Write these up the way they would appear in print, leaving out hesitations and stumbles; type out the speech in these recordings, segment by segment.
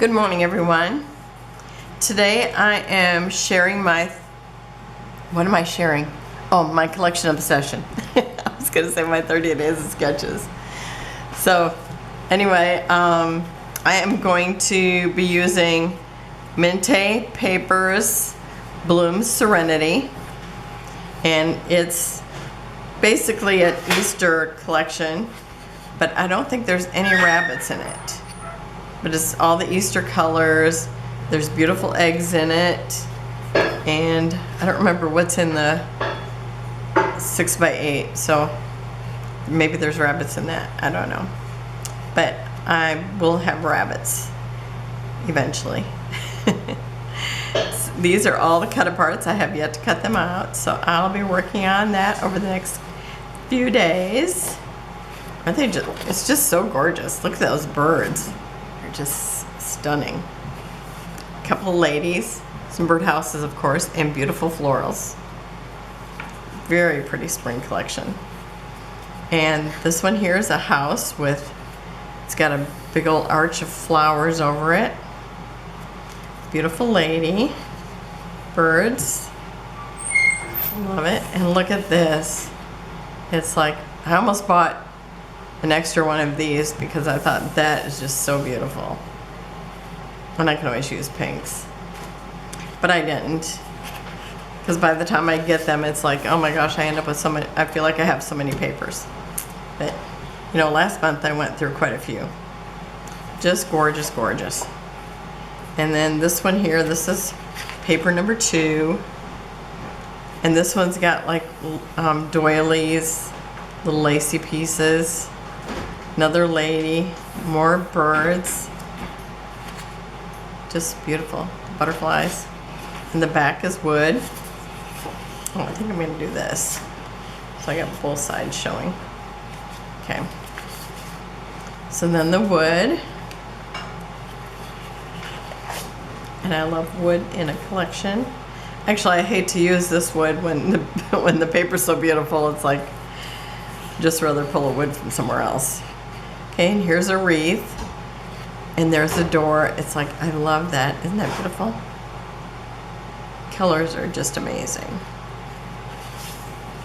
Good morning, everyone. Today I am sharing what am I sharing? Oh, my collection obsession. I was gonna say my 30 days of sketches. So anyway, I am going to be using Mintay Papers Bloom Serenity, and it's basically an Easter collection, but I don't think there's any rabbits in it. But it's all the Easter colors. There's beautiful eggs in it, and I don't remember what's in the 6x8, so maybe there's rabbits in that. I don't know, but I will have rabbits eventually. These are all the cut aparts. I have yet to cut them out, so I'll be working on that over the next few days. Aren't they just, it's just so gorgeous. Look at those birds. They're just stunning. A couple of ladies, some birdhouses, of course, and beautiful florals. Very pretty spring collection. And this one here is a house with, it's got a big old arch of flowers over it. Beautiful lady. Birds. Love it. And look at this. It's like, I almost bought an extra one of these because I thought that is just so beautiful. And I can always use pinks. But I didn't. Because by the time I get them, it's like, oh my gosh, I end up with so many, I feel like I have so many papers. But, you know, last month I went through quite a few. Just gorgeous, gorgeous. And then this one here, this is paper number 2. And this one's got like doilies, little lacy pieces. Another lady, more birds. Just beautiful. Butterflies. And the back is wood. Oh, I think I'm going to do this. So I got both sides showing. Okay. So then the wood. And I love wood in a collection. Actually, I hate to use this wood when the paper's so beautiful. It's like, just rather pull a wood from somewhere else. Okay, and here's a wreath. And there's a door. It's like, I love that. Isn't that beautiful? Colors are just amazing.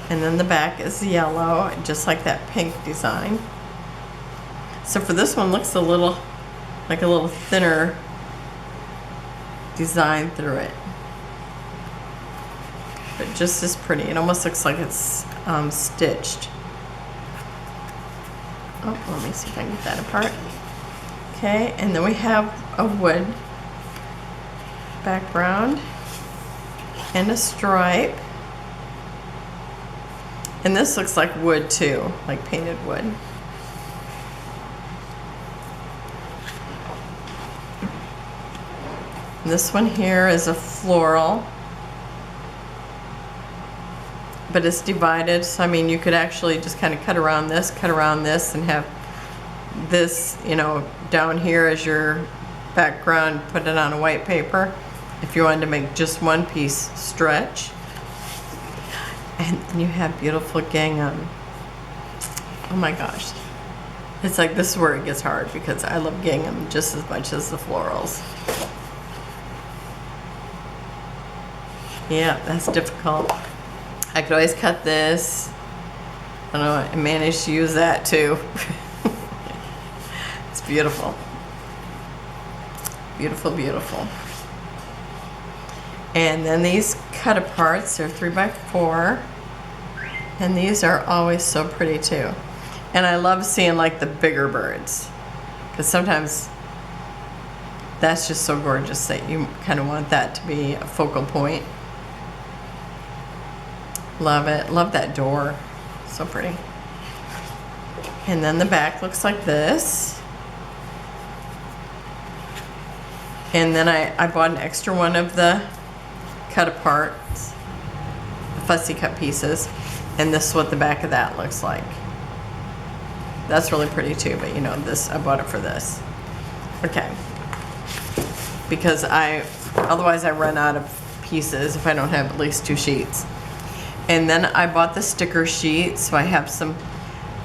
And then the back is yellow, just like that pink design. So for this one, looks a little, like a little thinner design through it. But just as pretty. It almost looks like it's stitched. Oh, let me see if I can get that apart. Okay, and then we have a wood background and a stripe. And this looks like wood too, like painted wood. And this one here is a floral, but it's divided, so I mean you could actually just kind of cut around this, and have this, you know, down here as your background, put it on a white paper if you wanted to make just one piece stretch. And then you have beautiful gingham. Oh my gosh. It's like, this is where it gets hard because I love gingham just as much as the florals. Yeah, that's difficult. I could always cut this. I don't know, I managed to use that too. It's beautiful. Beautiful, beautiful. And then these cut aparts, they're 3x4. And these are always so pretty too. And I love seeing like the bigger birds, because sometimes that's just so gorgeous that you kind of want that to be a focal point. Love it. Love that door. So pretty. And then the back looks like this. And then I bought an extra one of the cut aparts, the fussy cut pieces. And this is what the back of that looks like. That's really pretty too, but you know, this, I bought it for this. Okay. Because otherwise I run out of pieces if I don't have at least 2 sheets. And then I bought the sticker sheet, so I have some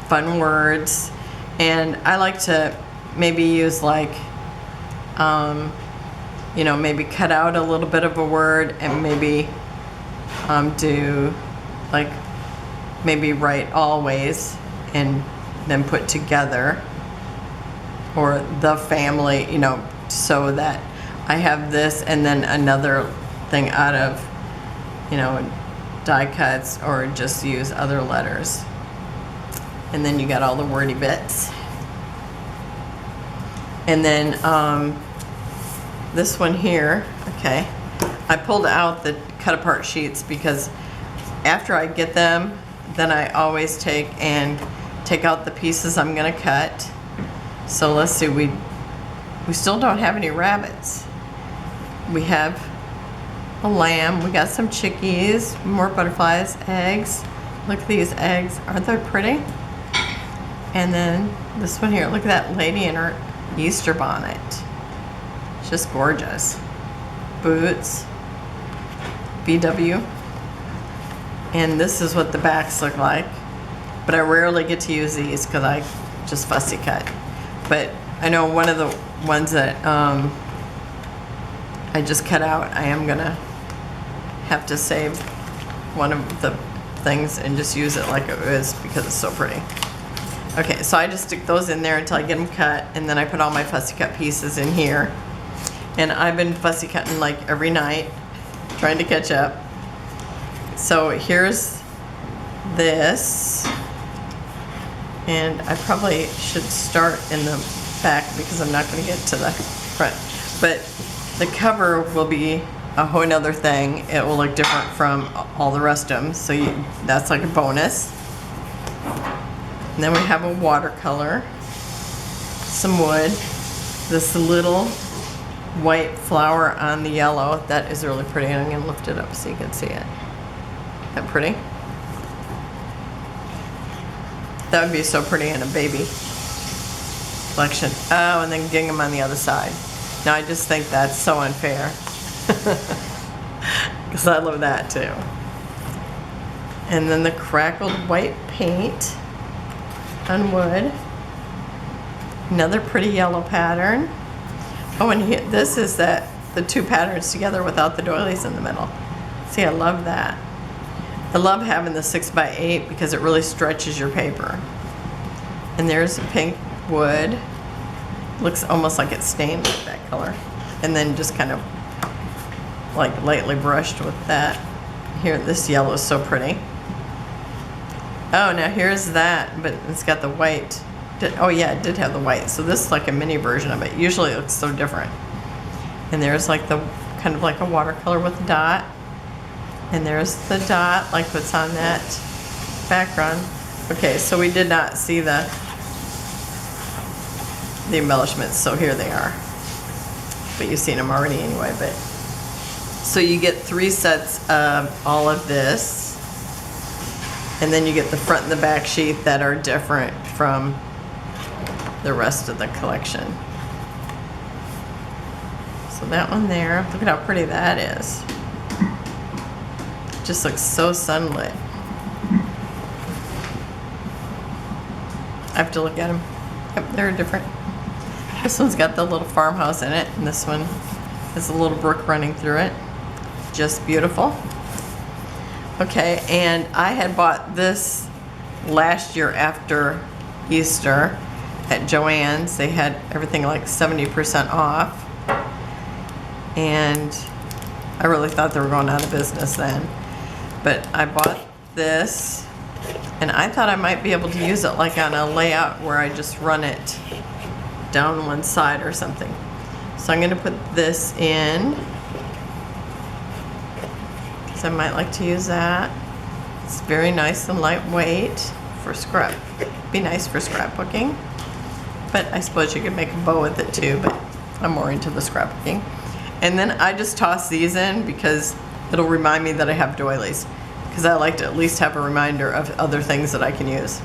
fun words. And I like to maybe use like you know, maybe cut out a little bit of a word and maybe do like maybe write always and then put together, or the family, you know, so that I have this and then another thing out of, you know, die cuts, or just use other letters. And then you got all the wordy bits. And then this one here, okay, I pulled out the cut apart sheets because after I get them, then I always take out the pieces I'm gonna cut. So let's see, we still don't have any rabbits. We have a lamb, we got some chickies, more butterflies, eggs. Look at these eggs, aren't they pretty? And then this one here, look at that lady in her Easter bonnet. It's just gorgeous. Boots, VW. And this is what the backs look like. But I rarely get to use these because I just fussy cut. But I know one of the ones that I just cut out, I am gonna have to save one of the things and just use it like it is because it's so pretty. Okay, so I just stick those in there until I get them cut, and then I put all my fussy cut pieces in here. And I've been fussy cutting like every night, trying to catch up. So here's this, and I probably should start in the back because I'm not going to get to the front. But the cover will be a whole nother thing. It will look different from all the rest of them, so that's like a bonus. And then we have a watercolor, some wood, this little white flower on the yellow. That is really pretty, and I'm going to lift it up so you can see it. Isn't that pretty? That would be so pretty in a baby collection. Oh, and then gingham on the other side. Now I just think that's so unfair. Because I love that too. And then the crackled white paint on wood. Another pretty yellow pattern. Oh, and here, this is the two patterns together without the doilies in the middle. See, I love that. I love having the 6x8 because it really stretches your paper. And there's a pink wood. Looks almost like it's stained with that color. And then just kind of like lightly brushed with that. Here, this yellow is so pretty. Oh, now here's that, but it's got the white. Oh yeah, it did have the white. So this is like a mini version of it. Usually it looks so different. And there's like the kind of like a watercolor with a dot. And there's the dot, like what's on that background. Okay, so we did not see the embellishments, so here they are. But you've seen them already anyway. But so you get 3 sets of all of this, and then you get the front and the back sheet that are different from the rest of the collection. So that one there, look at how pretty that is. Just looks so sunlit. I have to look at them. Yep, they're different. This one's got the little farmhouse in it, and this one has a little brook running through it. Just beautiful. Okay, and I had bought this last year after Easter at Joann's. They had everything like 70% off. And I really thought they were going out of business then. But I bought this, and I thought I might be able to use it like on a layout where I just run it down one side or something. So I'm going to put this in, because I might like to use that. It's very nice and lightweight for be nice for scrapbooking. But I suppose you could make a bow with it too, but I'm more into the scrapbooking. And then I just toss these in because it'll remind me that I have doilies, because I like to at least have a reminder of other things that I can use.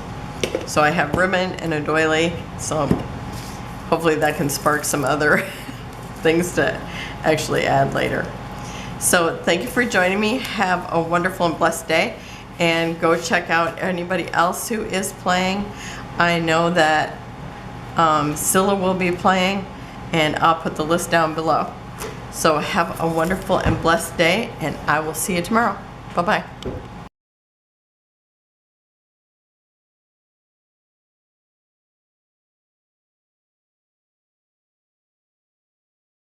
So I have ribbon and a doily, so hopefully that can spark some other things to actually add later. So thank you for joining me. Have a wonderful and blessed day, and go check out anybody else who is playing. I know that Scylla will be playing, and I'll put the list down below. So have a wonderful and blessed day, and I will see you tomorrow. Bye-bye.